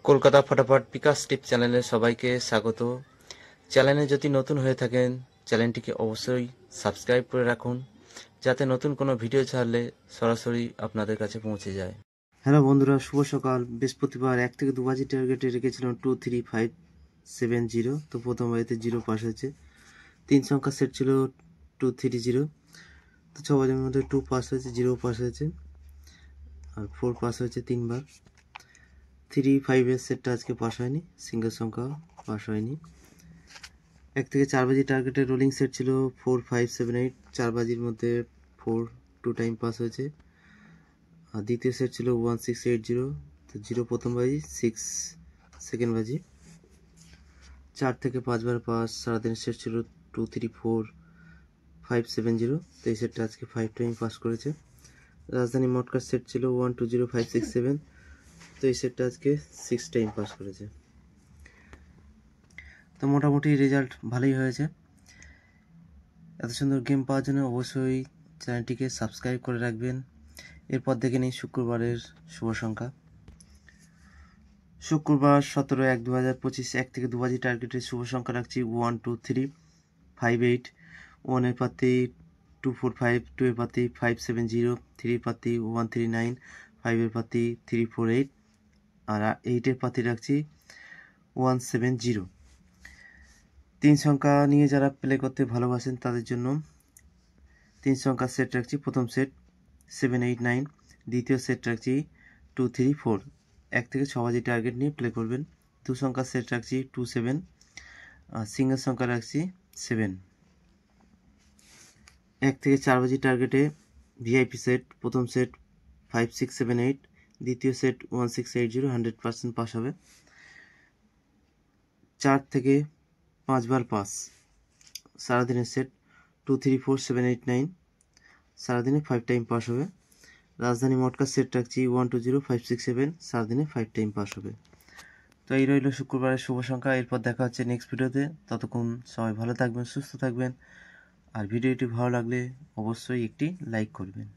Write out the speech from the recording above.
কলকাতা ফটাফট বিকাশ টিপ চ্যানেলে সবাইকে স্বাগত। চ্যানেলে যদি নতুন হয়ে থাকেন চ্যানেলটিকে অবশ্যই সাবস্ক্রাইব করে রাখুন, যাতে নতুন কোনো ভিডিও ছাড়লে সরাসরি আপনাদের কাছে পৌঁছে যায়। হ্যালো বন্ধুরা, শুভ সকাল। বৃহস্পতিবার 1 থেকে 2 বাজি টার্গেটে রেখেছিলাম 23570। তো প্রথম বাজিতে 0 পাস হয়েছে। 3 সংখ্যা সেট ছিল 230। তো 6 বাজির মধ্যে 2 পাস হয়েছে, 0 পাস হয়েছে, আর 4 পাস হয়েছে 3 বার। 3-5 এর সেটটা আজকে পাস হয়নি, সিঙ্গেল সংখ্যা পাস হয়নি। 1 থেকে 4 বাজি টার্গেটে রোলিং সেট ছিল 4578। 4 বাজির মধ্যে 4 2 টাইম পাস হয়েছে। আর দ্বিতীয় সেট ছিল 1680। তো 0 প্রথম বাজি, 6 সেকেন্ড বাজি। 4 থেকে 5 বার পাস। সারাদিনের সেট ছিল 234570। তো এই সেটটা আজকে 5 টাইম পাস করেছে। রাজধানী মটকার সেট ছিল 120567। তো এই সেটটা আজকে 6 টাইম পাস করেছে। তো মোটামুটি রেজাল্ট ভালোই হয়েছে। এত সুন্দর গেম পাওয়ার জন্য অবশ্যই চ্যানেলটিকে সাবস্ক্রাইব করে রাখবেন। এরপর দেখে নিই শুক্রবারের শুভ সংখ্যা। শুক্রবার 17/1/2025 1 থেকে 2 বাজি টার্গেটে শুভ সংখ্যা রাখছি 12358। 1 এর পাতে 245, 2 এর পাতে 570, 3 এর পাতে 139, 5 এর পাতে 348, আর 8 এর পাতে রাখছি 170। 3 সংখ্যা নিয়ে যারা প্লে করতে ভালোবাসেন তাদের জন্য 3 সংখ্যার সেট রাখছি। প্রথম সেট 789, দ্বিতীয় সেট রাখছি 234। 1 থেকে 6 বাজি টার্গেট নিয়ে প্লে করবেন। 2 সংখ্যার সেট রাখছি 27, সিঙ্গেল সংখ্যা রাখছি 7। 1 থেকে 4 বাজি টার্গেটে ভিআইপি সেট। প্রথম সেট 5678, দ্বিতীয় সেট 1680, 100% পাস হবে। 4 থেকে 5 বার পাস। সারাদিনের সেট 234789, সারাদিনে 5 টাইম পাস হবে। রাজধানী মটকা সেট রাখছি 120567, সারাদিনে 5 টাইম পাস হবে। তো এই রইল শুক্রবারের শুভ সংখ্যা। এরপর দেখা হচ্ছে নেক্সট ভিডিওতে। ততক্ষণ সবাই ভালো থাকবেন, সুস্থ থাকবেন, আর ভিডিওটি ভালো লাগলে অবশ্যই একটি লাইক করবেন।